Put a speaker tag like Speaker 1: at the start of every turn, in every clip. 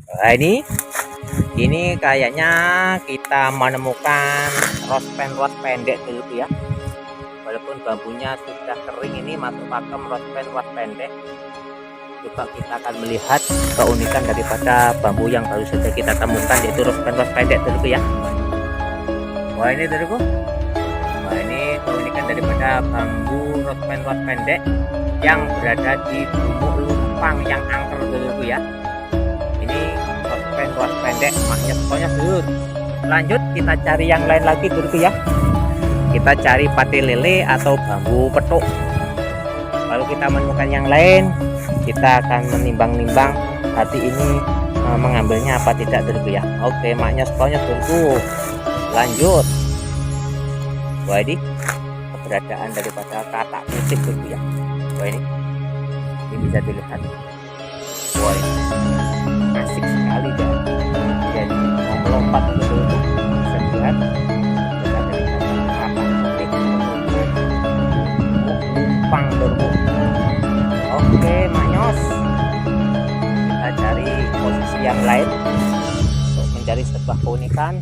Speaker 1: Nah, ini kayaknya kita menemukan rospen pendek dulu ya. Walaupun bambunya sudah kering, ini masuk pakem rospen pendek. Coba kita akan melihat keunikan daripada bambu yang baru saja kita temukan, yaitu rospen pendek dulu ya. Wah, ini dulu. Wah, ini keunikan daripada bambu rospen pendek yang berada di Gumuk Lumpang yang angker dulu ya. Ini rospen pendek maknya pokoknya dulu. Lanjut kita cari yang lain lagi dulu ya. Kita cari pati lele atau bambu petuk. Kalau kita menemukan yang lain, kita akan menimbang-nimbang hati ini mengambilnya apa tidak dulu ya. Oke, maknya pokoknya dulu. Lanjut. Wah, ini keberadaan daripada katak putih dulu ya. Wah, ini bisa dilihat. Wah, ini asik sekali ya. Jadi melompat betul bisa dilihat. Lumpang dulu. Oke, maknyos. Kita cari posisi yang lain untuk mencari sebuah keunikan.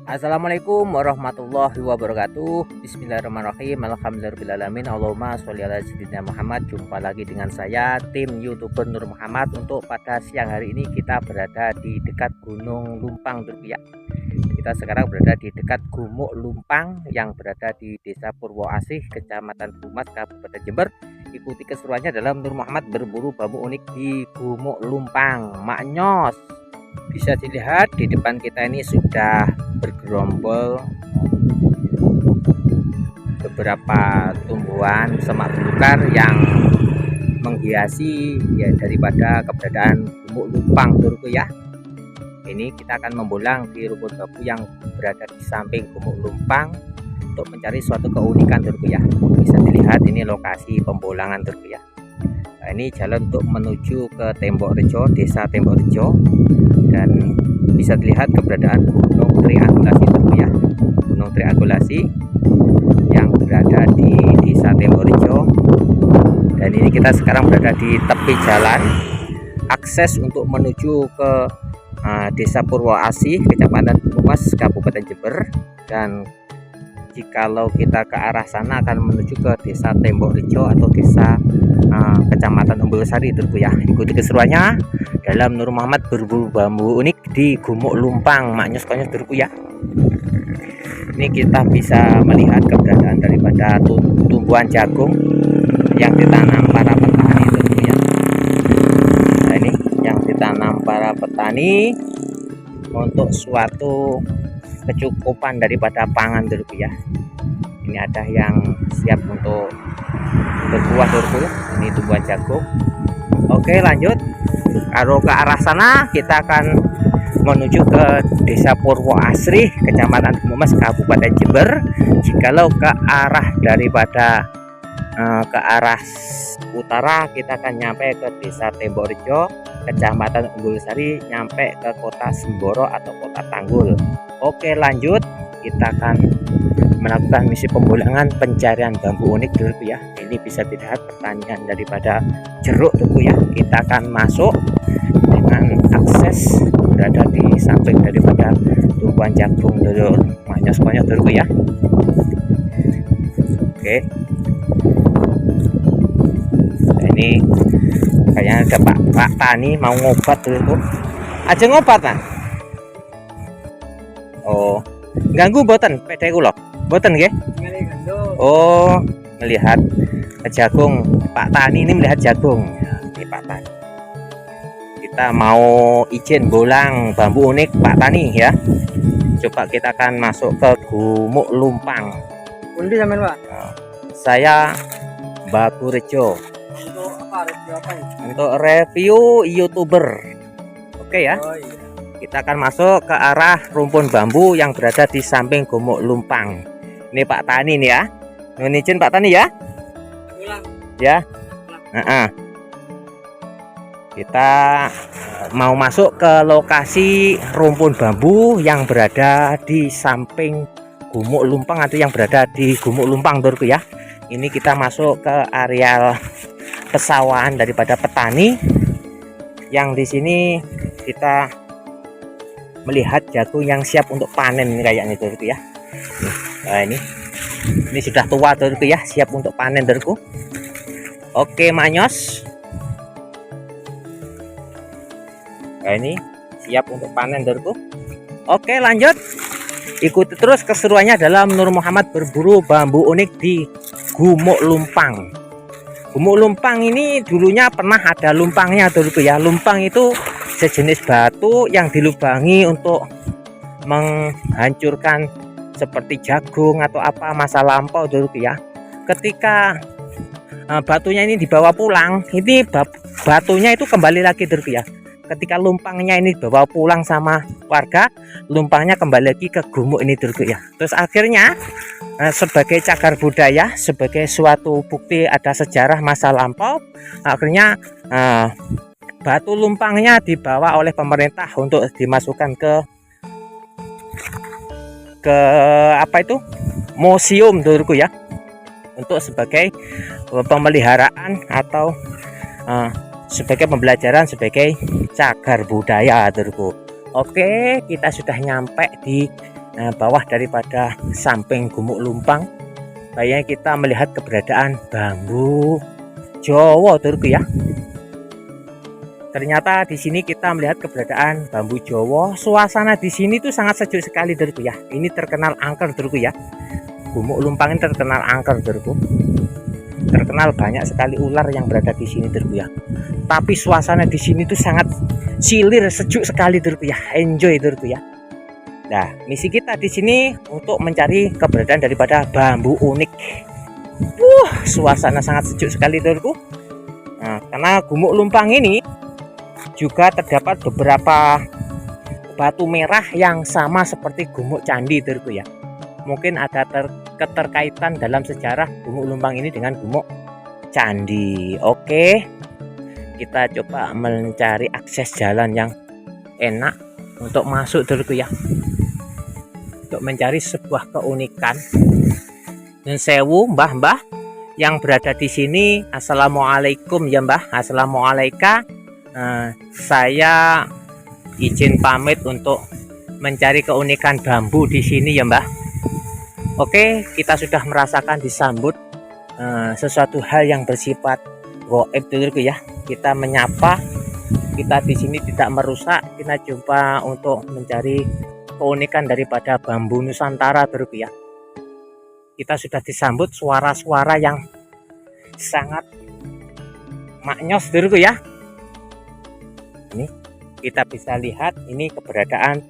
Speaker 1: Assalamualaikum warahmatullahi wabarakatuh. Bismillahirrahmanirrahim. Alhamdulillahirrahmanirrahim. Allahumma sholli ala sayyidina Muhammad. Jumpa lagi dengan saya, tim YouTuber Nur Muhammad. Untuk pada siang hari ini kita berada di dekat Gunung Lumpang ya. Kita sekarang berada di dekat Gumuk Lumpang yang berada di Desa Purwoasih, Kecamatan Humas, Kabupaten Jember. Ikuti keseruannya dalam Nur Muhammad berburu bambu unik di Gumuk Lumpang. Maknyos. Bisa dilihat di depan kita ini sudah bergerombol beberapa tumbuhan semak belukar yang menghiasi ya daripada keberadaan Gumuk Lumpang dulu ya. Ini kita akan membolang di rumput bambu yang berada di samping Gumuk Lumpang untuk mencari suatu keunikan dulu ya. Bisa dilihat ini lokasi pembolangan dulu ya. Nah, ini jalan untuk menuju ke Tembok Rejo, Desa Tembok Rejo, dan bisa dilihat keberadaan Gunung Triangulasi dulu ya. Gunung Triangulasi yang berada di Desa Tembok Rejo. Dan ini kita sekarang berada di tepi jalan akses untuk menuju ke Desa Purwoasih, Kecamatan Humas, Kabupaten Jember. Dan jikalau kita ke arah sana akan menuju ke Desa Tembok Rejo atau Desa Kecamatan Umbulsari dulu ya. Ikuti keseruannya dalam Nur Muhammad berburu bambu unik di Gumuk Lumpang. Maknyos konyos dulu ya. Ini kita bisa melihat keberadaan daripada tumbuhan jagung yang ditanam para petani dulu ya. Nah, ini yang ditanam para petani untuk suatu kecukupan daripada pangan dulu ya. Ini ada yang siap untuk berbuah dulu. Ini tumbuhan jagung. Oke, lanjut. Kalau ke arah sana kita akan menuju ke Desa Purwoasih, Kecamatan Humas, Kabupaten Jember. Jikalau ke arah daripada ke arah utara kita akan nyampe ke Desa Tembokrejo, Kecamatan Unggulsari, nyampe ke Kota Semboro atau Kota Tanggul. Oke, lanjut kita akan melakukan misi pembulangan pencarian bambu unik dulu ya. Ini bisa dilihat pertanian daripada jeruk dulu ya. Kita akan masuk dengan akses berada di samping daripada tumpuan jagung dulu, maknya dulu ya. Oke, nah, ini kayaknya ada Pak Tani mau ngobat dulu. Aja ngobat nah. Oh, ganggu boten pede kula. Boten nggih? Oh, melihat jagung. Pak Tani ini melihat jagung. Ini Pak Tani. Kita mau izin bolang bambu unik Pak Tani ya. Coba kita akan masuk ke Gumuk Lumpang.
Speaker 2: Pundi sampean, Pak?
Speaker 1: Saya Bagurejo.
Speaker 2: Untuk apa? Review apa ini?
Speaker 1: Untuk review YouTuber. Oke ya.
Speaker 2: Oh iya.
Speaker 1: Kita akan masuk ke arah rumpun bambu yang berada di samping Gumuk Lumpang. Ini Pak Tani nih ya. Mohon izin Pak Tani ya.
Speaker 2: Pulang.
Speaker 1: Ya. Kita mau masuk ke lokasi rumpun bambu yang berada di samping Gumuk Lumpang atau yang berada di Gumuk Lumpang Dorku ya. Ini kita masuk ke areal pesawahan daripada petani yang di sini kita melihat jagung yang siap untuk panen ini kayaknya Dorku ya. Nah, ini sudah tua Dorku ya, siap untuk panen Dorku. Oke Manyos. Nah, ini siap untuk panen Dorku. Oke lanjut, ikuti terus keseruannya dalam Nur Muhammad berburu bambu unik di Gumuk Lumpang. Gumuk Lumpang ini dulunya pernah ada lumpangnya Dorku ya. Lumpang itu sejenis batu yang dilubangi untuk menghancurkan seperti jagung atau apa masa lampau Dorku ya. Ketika batunya ini dibawa pulang, ini batunya itu kembali lagi Dorku ya. Ketika lumpangnya ini dibawa pulang sama warga, lumpangnya kembali lagi ke gumuk ini Dorku ya. Terus akhirnya sebagai cagar budaya, sebagai suatu bukti ada sejarah masa lampau, akhirnya batu lumpangnya dibawa oleh pemerintah untuk dimasukkan ke apa itu museum Dorku ya, untuk sebagai pemeliharaan atau sebagai pembelajaran sebagai cagar budaya Dorku. Oke, kita sudah nyampe di bawah daripada samping Gumuk Lumpang. Kayaknya kita melihat keberadaan bambu Jawa Dorku ya. Ternyata di sini kita melihat keberadaan bambu Jawa. Suasana di sini tuh sangat sejuk sekali Dorku ya. Ini terkenal angker Dorku ya. Gumuk Lumpang ini terkenal angker Dorku. Terkenal banyak sekali ular yang berada di sini Dorku ya. Tapi suasana di sini tuh sangat silir, sejuk sekali Dorku ya. Enjoy Dorku ya. Nah, misi kita di sini untuk mencari keberadaan daripada bambu unik. Suasana sangat sejuk sekali Dorku. Nah, karena Gumuk Lumpang ini juga terdapat beberapa batu merah yang sama seperti Gumuk Candi Dorku ya. Mungkin ada keterkaitan dalam sejarah Gumuk Lumpang ini dengan Gumuk Candi. Oke, kita coba mencari akses jalan yang enak untuk masuk Dorku ya, untuk mencari sebuah keunikan. Dan sewu mbah-mbah yang berada di sini, assalamualaikum ya mbah, assalamualaikum. Saya izin pamit untuk mencari keunikan bambu di sini ya mbah. Oke, kita sudah merasakan disambut sesuatu hal yang bersifat goib Dorku ya. Kita menyapa, kita di sini tidak merusak, kita coba untuk mencari keunikan daripada bambu Nusantara Dorku ya. Kita sudah disambut suara-suara yang sangat maknyos Dorku ya. Ini kita bisa lihat ini keberadaan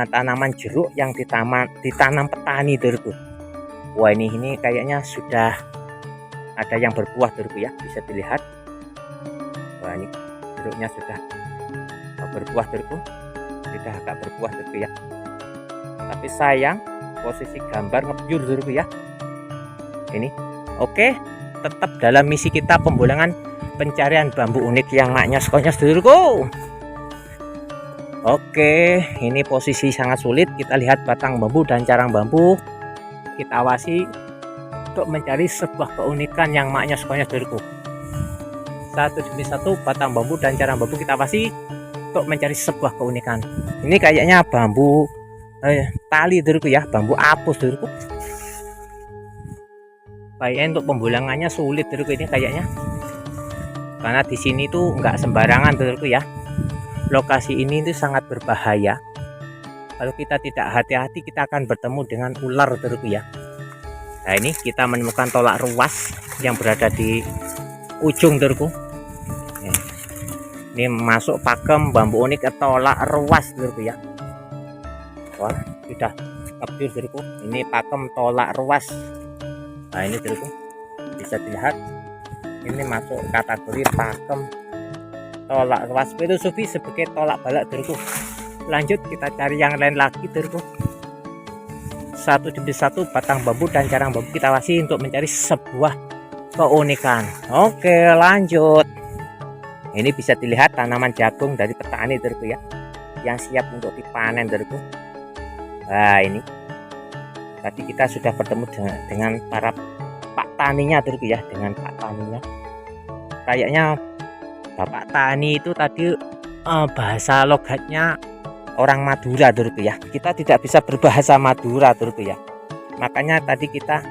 Speaker 1: tanaman jeruk yang ditanam petani Dorku. Wah, ini kayaknya sudah ada yang berbuah Dorku ya, bisa dilihat. Wah, ini jeruknya sudah berbuah Dorku, sudah agak berbuah Dorku ya. Tapi sayang posisi gambar ngebyur Dorku ya. Ini oke, tetap dalam misi kita pembulangan pencarian bambu unik yang maknyos-konyos dulurku. Oke, ini posisi sangat sulit. Kita lihat batang bambu dan carang bambu. Kita awasi untuk mencari sebuah keunikan yang maknyos-konyos dulurku. Satu demi satu batang bambu dan carang bambu kita awasi untuk mencari sebuah keunikan. Ini kayaknya bambu tali dulurku ya, bambu apus dulurku. Kayaknya untuk pembulangannya sulit dulurku ini kayaknya. Karena di sini tuh nggak sembarangan dulurku ya. Lokasi ini itu sangat berbahaya. Kalau kita tidak hati-hati kita akan bertemu dengan ular dulurku ya. Nah ini kita menemukan tolak ruas yang berada di ujung dulurku. Ini masuk pakem bambu unik tolak ruas dulurku ya. Wah sudah capture dulurku. Ini pakem tolak ruas. Nah ini dulurku bisa dilihat. Ini masuk kategori pakem tolak ruas filosofi sebagai tolak balak dulurku. Lanjut kita cari yang lain lagi dulurku. Satu demi satu batang bambu dan carang bambu kita awasi untuk mencari sebuah keunikan. Oke lanjut. Ini bisa dilihat tanaman jagung dari petani dulurku ya, yang siap untuk dipanen dulurku. Nah ini tadi kita sudah bertemu dengan para pak taninya dulurku ya, dengan pak taninya. Kayaknya Bapak Tani itu tadi bahasa logatnya orang Madura dulurku ya. Kita tidak bisa berbahasa Madura dulurku ya. Makanya tadi kita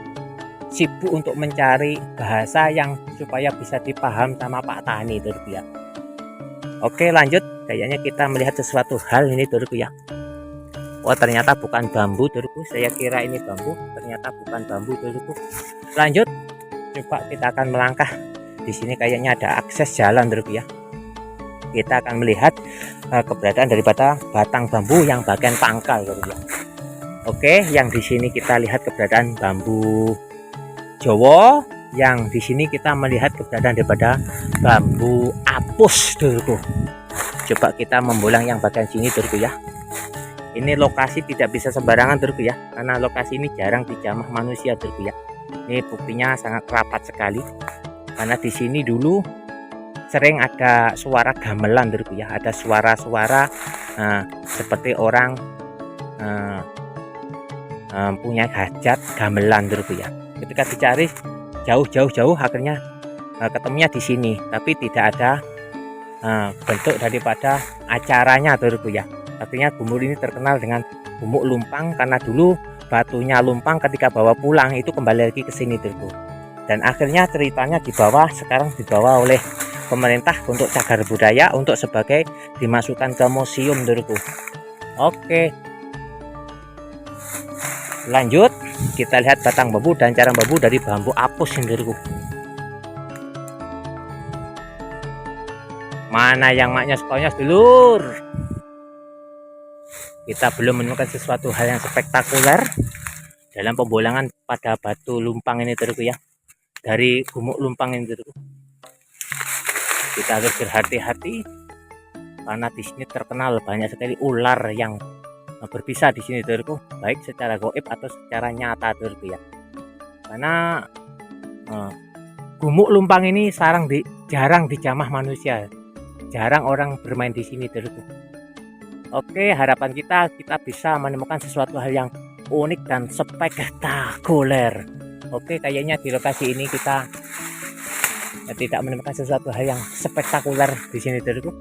Speaker 1: sibuk untuk mencari bahasa yang supaya bisa dipaham sama Pak Tani dulurku ya. Oke lanjut, kayaknya kita melihat sesuatu hal ini dulurku ya. Oh ternyata bukan bambu dulurku. Saya kira ini bambu, ternyata bukan bambu dulurku. Lanjut, coba kita akan melangkah. Di sini kayaknya ada akses jalan dulurku ya. Kita akan melihat keberadaan daripada batang bambu yang bagian pangkal dulurku ya. Oke, yang di sini kita lihat keberadaan bambu Jawa, yang di sini kita melihat keberadaan daripada bambu apus dulurku. Coba kita membolang yang bagian sini dulurku ya. Ini lokasi tidak bisa sembarangan dulurku ya, karena lokasi ini jarang dijamah manusia dulurku ya. Ini buktinya sangat rapat sekali. Karena di sini dulu sering ada suara gamelan dulurku ya, ada suara-suara seperti orang punya hajat gamelan dulurku ya. Ketika dicari jauh akhirnya ketemunya di sini, tapi tidak ada bentuk daripada acaranya dulurku ya. Artinya Gumuk ini terkenal dengan Gumuk Lumpang karena dulu batunya Lumpang ketika bawa pulang itu kembali lagi ke sini dulurku. Dan akhirnya ceritanya sekarang dibawa oleh pemerintah untuk cagar budaya, untuk sebagai dimasukkan ke museum dulurku. Oke lanjut, kita lihat batang bambu dan carang bambu dari bambu apus ini dulurku. Mana yang maknyos-konyos dulur? Kita belum menemukan sesuatu hal yang spektakuler dalam pembolangan pada batu lumpang ini dulurku ya, dari Gumuk Lumpang ini dulurku. Kita harus berhati-hati karena di sini terkenal banyak sekali ular yang berbisa di sini dulurku, baik secara gaib atau secara nyata dulurku ya. Karena Gumuk Lumpang ini jarang dijamah manusia, jarang orang bermain di sini dulurku. Oke, harapan kita bisa menemukan sesuatu hal yang unik dan spektakuler. Oke, kayaknya di lokasi ini kita tidak menemukan sesuatu hal yang spektakuler di sini dulurku.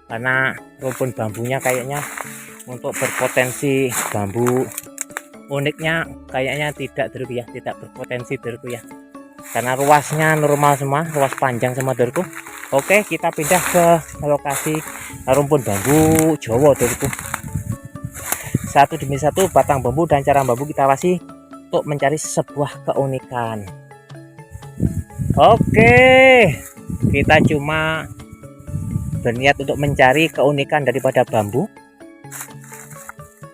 Speaker 1: Karena rumpun bambunya kayaknya untuk berpotensi bambu uniknya kayaknya tidak dulurku ya, tidak berpotensi dulurku ya. Karena ruasnya normal semua, ruas panjang semua dulurku. Oke, kita pindah ke lokasi rumpun bambu Jawa dulurku. Satu demi satu batang bambu dan carang bambu kita awasi untuk mencari sebuah keunikan. Oke, kita cuma berniat untuk mencari keunikan daripada bambu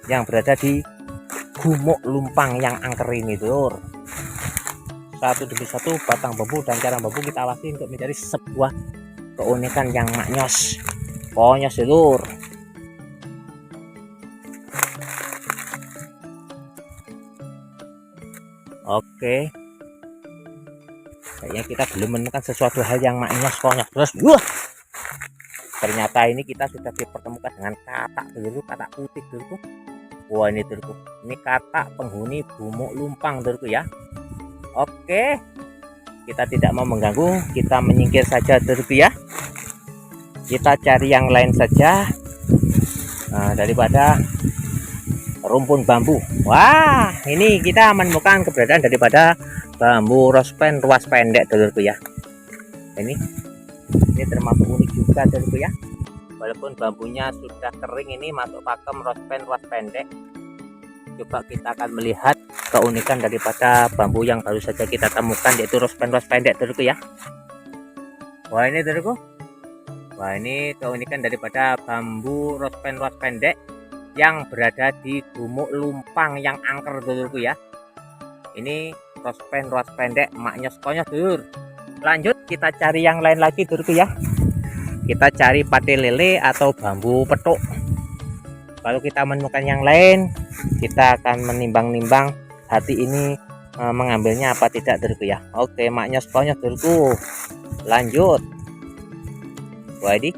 Speaker 1: yang berada di Gumuk Lumpang yang angker ini dulur. Satu demi satu batang bambu dan carang bambu kita awasi untuk mencari sebuah keunikan yang maknyos konyos dulur. Oke, Kayaknya kita belum menemukan sesuatu hal yang maknyos konyol. Terus wah, ternyata ini kita sudah dipertemukan dengan katak dulu, katak putih dulu. Wah ini dulu, ini katak penghuni Gumuk Lumpang dulu ya. Oke, kita tidak mau mengganggu, kita menyingkir saja dulu ya. Kita cari yang lain saja, daripada rumpun bambu. Wah, ini kita menemukan keberadaan daripada bambu rospen ruas pendek dulu ya. Ini termasuk unik juga dulu ya. Walaupun bambunya sudah kering, ini masuk pakem rospen ruas pendek. Coba kita akan melihat keunikan daripada bambu yang baru saja kita temukan, yaitu rospen ruas pendek dulu ya. Wah ini dulu. Wah ini keunikan daripada bambu rospen ruas pendek yang berada di Gumuk Lumpang yang angker dulu ya. Ini rospen ruas pendek maknyos konyos dulur. Lanjut kita cari yang lain lagi dulu ya. Kita cari pate lele atau bambu petuk. Kalau kita menemukan yang lain, kita akan menimbang-nimbang hati ini mengambilnya apa tidak dulu ya. Oke, maknyos konyos dulu. Lanjut. Wah ini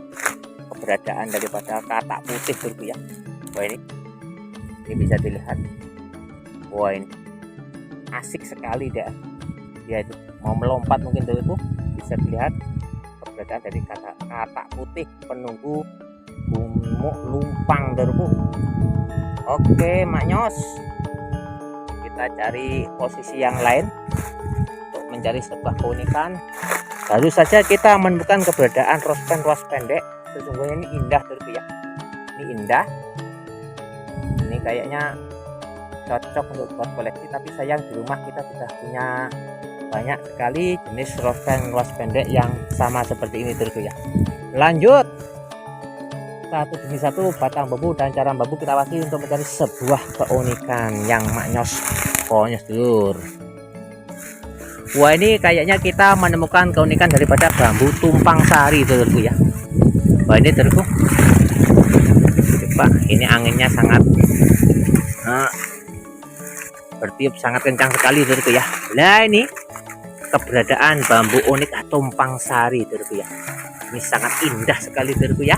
Speaker 1: keberadaan daripada katak putih dulu ya. Wah ini bisa dilihat. Wah ini asik sekali dia itu mau melompat mungkin dulu, bisa dilihat keberadaan dari katak putih penunggu Gumuk Lumpang dulu. Oke maknyos, kita cari posisi yang lain untuk mencari sebuah keunikan. Baru saja kita menemukan keberadaan rospen ruas pendek. Sesungguhnya ini indah dulu ya. Ini indah. Ini kayaknya cocok untuk buat koleksi, tapi sayang di rumah kita sudah punya banyak sekali jenis rospen ruas pendek yang sama seperti ini dulu ya. Lanjut, satu demi satu batang bambu dan carang bambu kita awasi untuk mencari sebuah keunikan yang maknyos konyos dulur. Wah ini kayaknya kita menemukan keunikan daripada bambu tumpang sari dulurku ya. Wah ini dulurku, coba ini anginnya sangat bertiup sangat kencang sekali dulurku ya. Nah ini keberadaan bambu unik tumpang sari dulurku ya. Ini sangat indah sekali dulurku ya.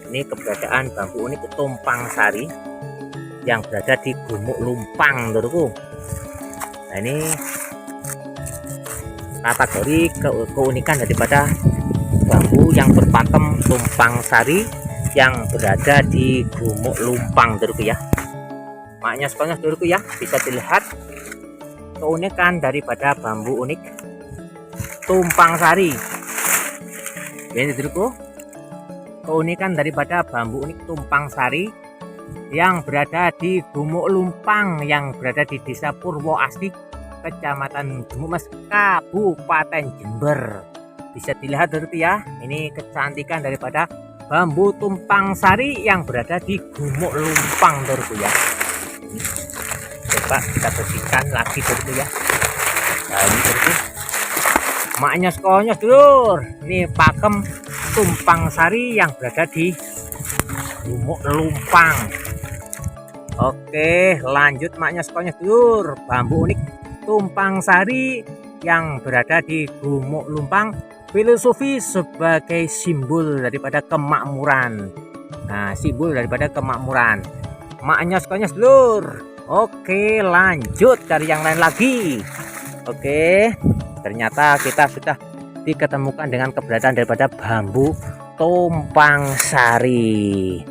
Speaker 1: Ini keberadaan bambu unik tumpang sari yang berada di Gumuk Lumpang dulurku. Nah ini kategori keunikan daripada bambu yang berpakem tumpang sari yang berada di Gumuk Lumpang dulurku ya. Maknyos konyos dulurku ya, bisa dilihat keunikan daripada bambu unik tumpang sari. Ini dulurku, keunikan daripada bambu unik tumpang sari yang berada di Gumuk Lumpang yang berada di Desa Purwoasih, Kecamatan Gumuk Mas, Kabupaten Jember. Bisa dilihat dulu ya, ini kecantikan daripada bambu tumpang sari yang berada di Gumuk Lumpang dulu ya. Coba kita bersihkan lagi dulu ya. Nah ini dulu, maknyos konyos dulur. Ini pakem tumpang sari yang berada di Gumuk Lumpang. Oke lanjut, maknyos konyos dulur, bambu unik tumpang sari yang berada di Gumuk Lumpang, filosofi sebagai simbol daripada kemakmuran. Nah simbol daripada kemakmuran, maknyos konyos dulur. Oke lanjut cari yang lain lagi. Oke, ternyata kita sudah diketemukan dengan keberadaan daripada bambu tumpang sari.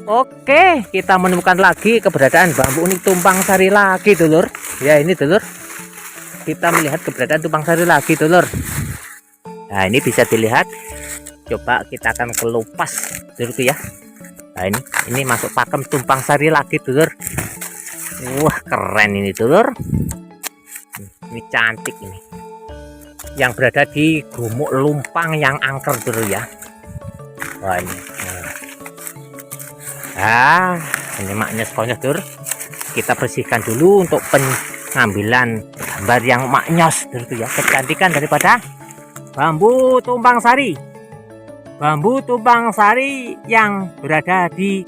Speaker 1: Oke, kita menemukan lagi keberadaan bambu unik tumpang sari lagi dulur. Ya ini dulur, kita melihat keberadaan tumpang sari lagi dulur. Nah ini bisa dilihat, coba kita akan kelupas dulur ya. Nah ini masuk pakem tumpang sari lagi dulur. Wah keren ini dulur, ini cantik ini, yang berada di Gumuk Lumpang yang angker dulur ya. Wah ini ini maknyos konyos dulur. Kita bersihkan dulu untuk pengambilan gambar yang maknyos dulur ya. Kecantikan daripada bambu tumpang sari, bambu tumpang sari yang berada di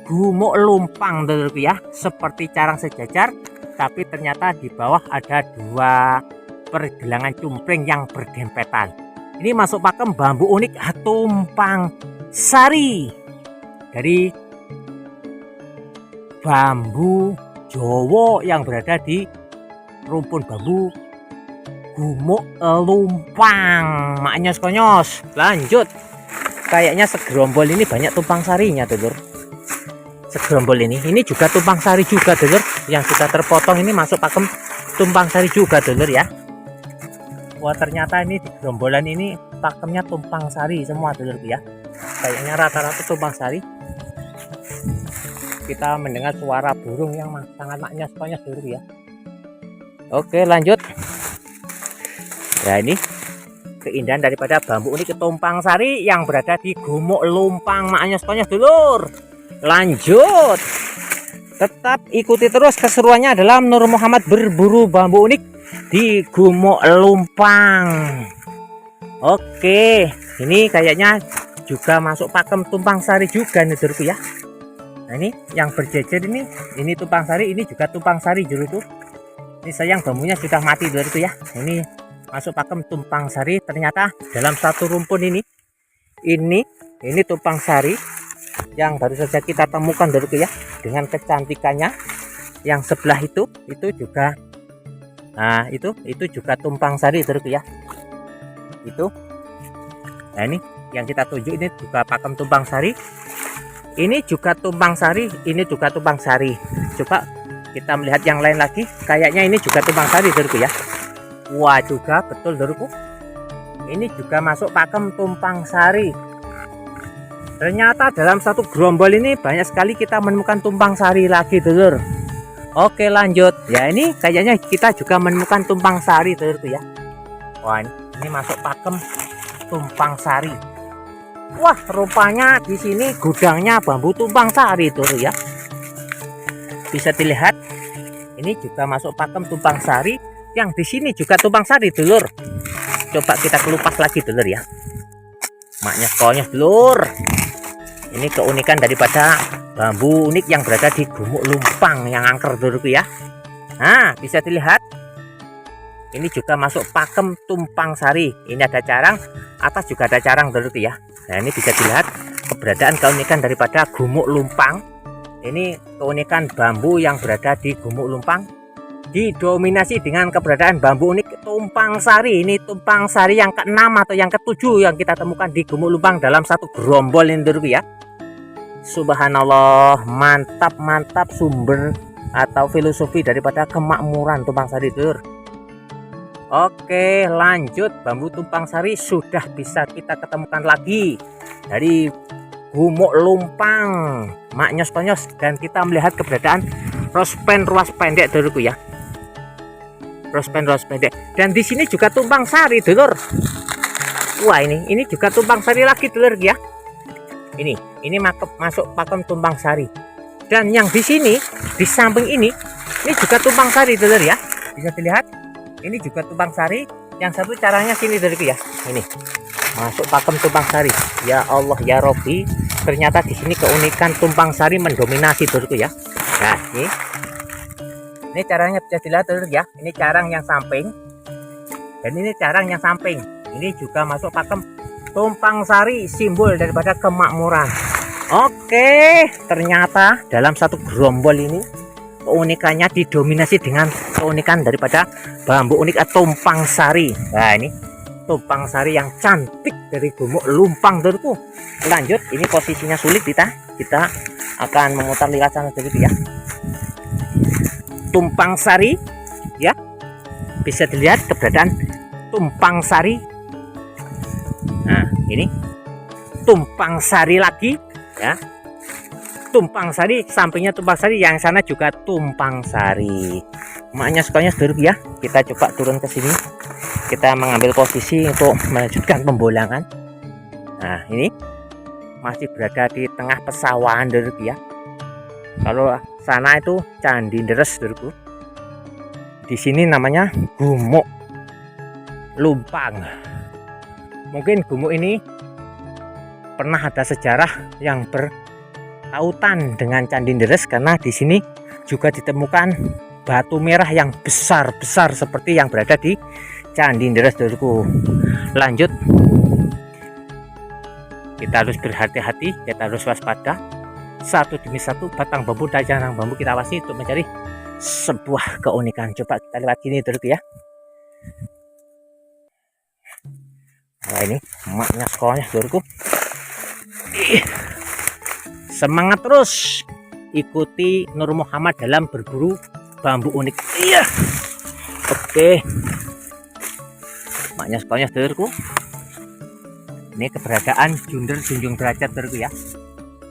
Speaker 1: Gumuk Lumpang dulurku ya, seperti carang sejajar, tapi ternyata di bawah ada dua pergelangan cumpreng yang berdempetan. Ini masuk pakem bambu unik tumpang sari dari bambu Jowo yang berada di rumpun bambu Gumuk Lumpang. Maknya konyos. Lanjut. Kayaknya segerombol ini banyak tumpang sarinya, dulur. Segerombol ini juga tumpang sari juga, dulur. Yang sudah terpotong ini masuk pakem tumpang sari juga, dulur ya. Wah, ternyata ini di gerombolan ini pakemnya tumpang sari semua, dulur ya. Kayaknya rata-rata tumpang sari. Kita mendengar suara burung yang sangat maknyas-maknyas, dulur ya. Oke, lanjut. Nah, ini keindahan daripada bambu unik tumpang sari yang berada di Gumuk Lumpang, maknyas-maknyas, dulur. Lanjut. Tetap ikuti terus keseruannya dalam Nur Muhammad berburu bambu unik di Gumuk Lumpang. Oke, ini kayaknya juga masuk pakem tumpang sari juga nih, dulurku ya. Nah, ini yang berjejer ini tumpang sari, ini juga tumpang sari, dulurku. Ini sayang bambunya sudah mati, dulurku ya. Ini masuk pakem tumpang sari. Ternyata dalam satu rumpun ini tumpang sari yang baru saja kita temukan, dulurku ya, dengan kecantikannya. Yang sebelah itu juga, nah itu juga tumpang sari, dulurku ya. Itu, nah ini yang kita tunjuk ini juga pakem tumpang sari. Ini juga tumpang sari, ini juga tumpang sari. Coba kita melihat yang lain lagi. Kayaknya ini juga tumpang sari, dulurku ya. Wah, juga betul, dulurku. Ini juga masuk pakem tumpang sari. Ternyata dalam satu gerombol ini banyak sekali kita menemukan tumpang sari lagi, dulur. Oke, lanjut. Ya, ini kayaknya kita juga menemukan tumpang sari, dulurku ya. Wah, ini masuk pakem tumpang sari. Wah, rupanya di sini gudangnya bambu tumpang sari, dulur ya. Bisa dilihat. Ini juga masuk pakem tumpang sari. Yang di sini juga tumpang sari, dulur. Coba kita kelupas lagi, dulur ya. Maknya konyol, dulur. Ini keunikan daripada bambu unik yang berada di Gumuk Lumpang yang angker, dulurku ya. Nah, bisa dilihat. Ini juga masuk pakem tumpang sari. Ini ada carang, atas juga ada carang, dulurku ya. Nah, ini bisa dilihat keberadaan keunikan daripada Gumuk Lumpang. Ini keunikan bambu yang berada di Gumuk Lumpang didominasi dengan keberadaan bambu unik tumpang sari. Ini tumpang sari yang ke-6 atau yang ke-7 yang kita temukan di Gumuk Lumpang dalam satu gerombol ini, dulurku ya. Subhanallah, mantap sumber atau filosofi daripada kemakmuran tumpang sari, dulur. Oke, lanjut. Bambu tumpang sari sudah bisa kita ketemukan lagi dari Gumuk Lumpang, maknyos-konyos. Dan kita melihat keberadaan rospen ruas pendek, dulurku ya. Rospen ruas pendek. Dan di sini juga tumpang sari, dulur. Wah, ini juga tumpang sari lagi, dulur ya. Ini masuk pakem tumpang sari. Dan yang di sini di samping ini juga tumpang sari, dulur ya. Bisa dilihat. Ini juga tumpang sari. Yang satu caranya sini, dulurku ya. Ini masuk pakem tumpang sari. Ya Allah ya Robbi. Ternyata di sini keunikan tumpang sari mendominasi, dulurku ya. Nah, ini caranya bisa dilihat, dulur ya. Ini carang yang samping. Dan ini carang yang samping. Ini juga masuk pakem tumpang sari, simbol daripada kemakmuran. Oke, ternyata dalam satu gerombol ini keunikannya didominasi dengan keunikan daripada bambu unik tumpang sari. Nah, ini tumpang sari yang cantik dari Gumuk Lumpang, dulurku. Lanjut, ini posisinya sulit kita akan memutar lihat sana, dulurku ya. Tumpang sari ya, bisa dilihat keberadaan tumpang sari. Nah, ini tumpang sari lagi ya. Tumpang sari, sampingnya tumpang sari, yang sana juga tumpang sari. Maknya sukanya, dulurku ya. Kita coba turun ke sini. Kita mengambil posisi untuk melanjutkan pembolangan. Nah, ini masih berada di tengah pesawahan, dulurku ya. Kalau sana itu Candi Deres, dulurku. Di sini namanya Gumuk Lumpang. Mungkin gumuk ini pernah ada sejarah yang bertautan dengan Candi Deres, karena di sini juga ditemukan batu merah yang besar-besar seperti yang berada di Candi Nderes dulurku. Lanjut, kita harus berhati-hati, kita harus waspada. Satu demi satu batang bambu dan jarang bambu kita awasi untuk mencari sebuah keunikan. Coba kita lewat sini dulu ya. Nah ini emaknya sekolahnya dulurku. Semangat terus, ikuti Nur Muhammad dalam berburu bambu unik. Iya. Oke. Emaknya sekolahnya dulurku. Ini keberadaan junder junjung derajat dulurku ya.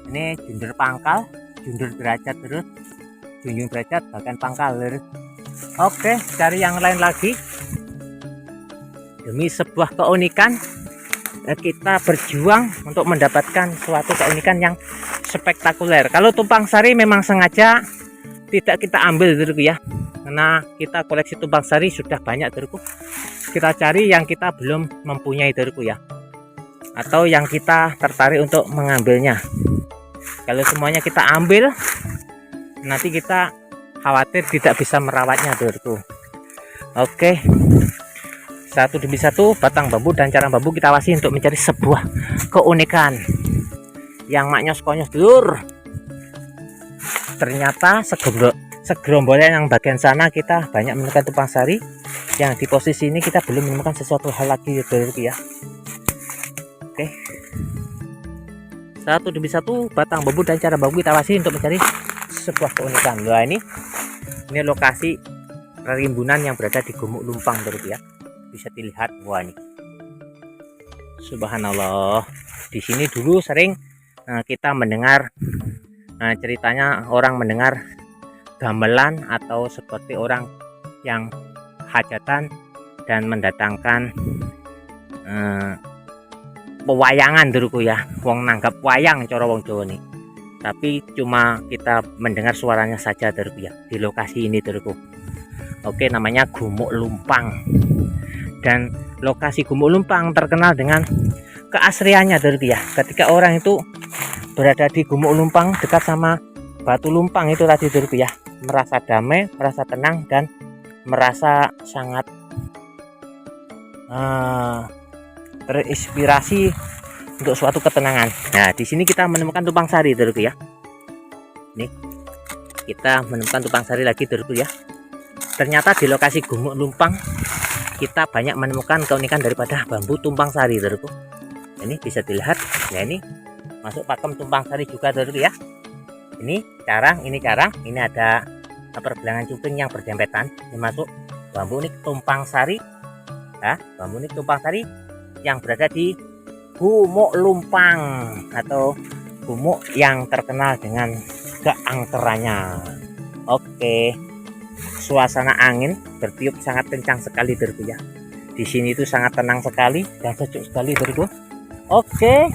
Speaker 1: Ini junder pangkal, junder derajat terus, junjung derajat bahkan pangkal. Oke, cari yang lain lagi. Demi sebuah keunikan, kita berjuang untuk mendapatkan suatu keunikan yang spektakuler. Kalau tumpang sari memang sengaja tidak kita ambil dulu ya, karena kita koleksi tumpang sari sudah banyak dulu. Kita cari yang kita belum mempunyai dulu ya, atau yang kita tertarik untuk mengambilnya. Kalau semuanya kita ambil, nanti kita khawatir tidak bisa merawatnya dulurku. Oke, satu demi satu batang bambu dan carang bambu kita awasi untuk mencari sebuah keunikan yang maknyos-konyos dulur. Ternyata segerombolan yang bagian sana kita banyak menemukan tumpang sari, yang di posisi ini kita belum menemukan sesuatu hal lagi dulurku ya. Oke, satu demi satu batang bambu dan cara bambu kita awasi untuk mencari sebuah keunikan. Wah, ini lokasi rimbunan yang berada di Gumuk Lumpang dulu ya, bisa dilihat. Wah, ini subhanallah, di sini dulu sering kita mendengar ceritanya orang mendengar gamelan atau seperti orang yang hajatan dan mendatangkan pewayangan duluku ya, wong nanggap wayang cara wong Jawa nih. Tapi cuma kita mendengar suaranya saja duluku ya di lokasi ini duluku. Oke, namanya Gumuk Lumpang. Dan lokasi Gumuk Lumpang terkenal dengan keasriannya duluku ya. Ketika orang itu berada di Gumuk Lumpang dekat sama batu lumpang itu tadi duluku ya, merasa damai, merasa tenang, dan merasa sangat terinspirasi untuk suatu ketenangan. Nah, di sini kita menemukan tumpang sari dulurku ya. Nih, kita menemukan tumpang sari lagi dulurku ya. Ternyata di lokasi Gumuk Lumpang kita banyak menemukan keunikan daripada bambu tumpang sari dulurku. Ini bisa dilihat. Ya, ini masuk pakem tumpang sari juga dulurku ya. Ini carang, ini ada pergelangan cuping yang berdempetan. Ini masuk bambu unik tumpang sari. Nah, bambu unik tumpang sari yang berada di Gumuk Lumpang, atau gumuk yang terkenal dengan keangkerannya. Oke, suasana angin bertiup sangat kencang sekali dulurku ya. Di sini itu sangat tenang sekali dan sejuk sekali dulurku. Oke,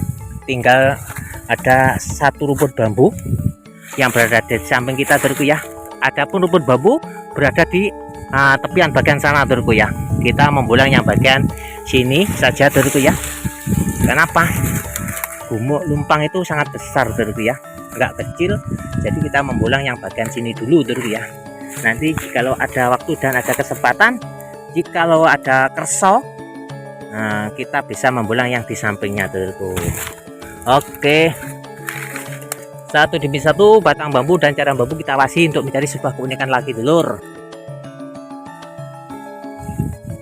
Speaker 1: tinggal ada satu rumput bambu yang berada di samping kita dulurku ya. Adapun rumput bambu berada di tepian bagian sana dulurku ya. Kita membulang yang bagian sini saja dulurku ya. Kenapa? Gumuk Lumpang itu sangat besar dulurku ya, enggak kecil. Jadi kita membulang yang bagian sini dulu dulurku ya. Nanti jikalau ada waktu dan ada kesempatan, jikalau ada kerso, kita bisa membulang yang di sampingnya dulurku. Oke, satu demi satu batang bambu dan carang bambu kita awasi untuk mencari sebuah keunikan lagi dulur.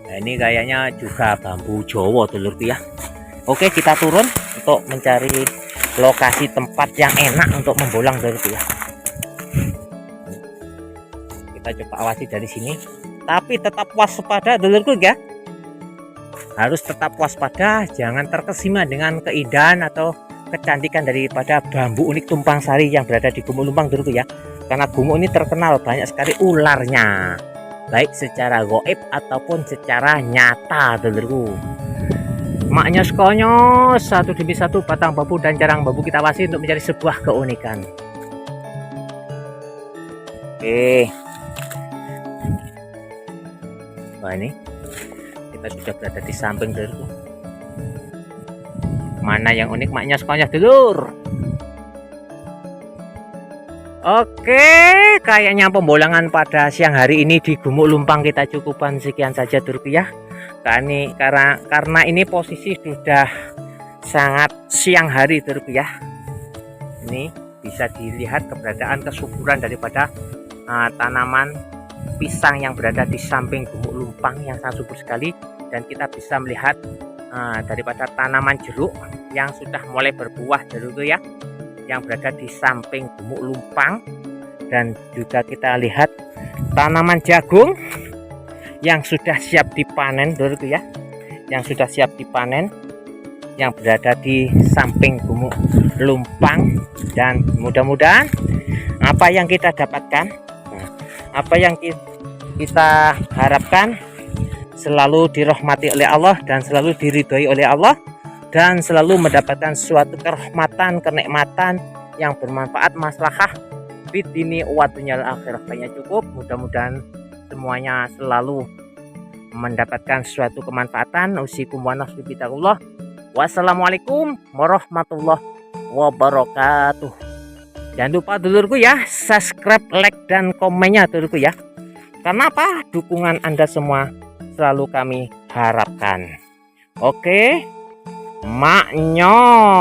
Speaker 1: Nah, ini kayaknya juga bambu Jawa dulurku ya. Oke, kita turun untuk mencari lokasi tempat yang enak untuk membulang dulurku ya. Kita coba awasi dari sini, tapi tetap waspada dulurku ya. Harus tetap waspada, jangan terkesima dengan keindahan atau kecantikan daripada bambu unik tumpang sari yang berada di Gumuk Lumpang dulurku ya. Karena gumuk ini terkenal banyak sekali ularnya, baik secara gaib ataupun secara nyata dulurku. Maknyos konyos, satu demi satu batang bambu dan carang bambu kita awasi untuk mencari sebuah keunikan. Oke, wah, ini kita sudah berada di samping dulurku. Mana yang unik, maknyos konyos dulur. Oke, kayaknya pembolangan pada siang hari ini di Gumuk Lumpang kita cukupan sekian saja Turki ya. Karena ini posisi sudah sangat siang hari Turki ya. Ini bisa dilihat keberadaan kesuburan daripada tanaman pisang yang berada di samping Gumuk Lumpang yang sangat subur sekali, dan kita bisa melihat daripada tanaman jeruk yang sudah mulai berbuah Turki ya, yang berada di samping Gumuk Lumpang. Dan juga kita lihat tanaman jagung yang sudah siap dipanen Turki ya, yang sudah siap dipanen, yang berada di samping Gumuk Lumpang. Dan mudah-mudahan apa yang kita dapatkan, apa yang kita harapkan selalu dirahmati oleh Allah dan selalu diridhoi oleh Allah, dan selalu mendapatkan suatu kerahmatan, kenikmatan yang bermanfaat, maslahah fitini wa dunyal akhirah. Kayaknya cukup. Mudah-mudahan semuanya selalu mendapatkan suatu kemanfaatan. Usikum wa nafsi bitaqullah. Wassalamualaikum warahmatullahi wabarakatuh. Jangan lupa dulurku ya, subscribe, like, dan komennya dulurku ya. Karena apa? Dukungan Anda semua selalu kami harapkan. Oke, maknyos.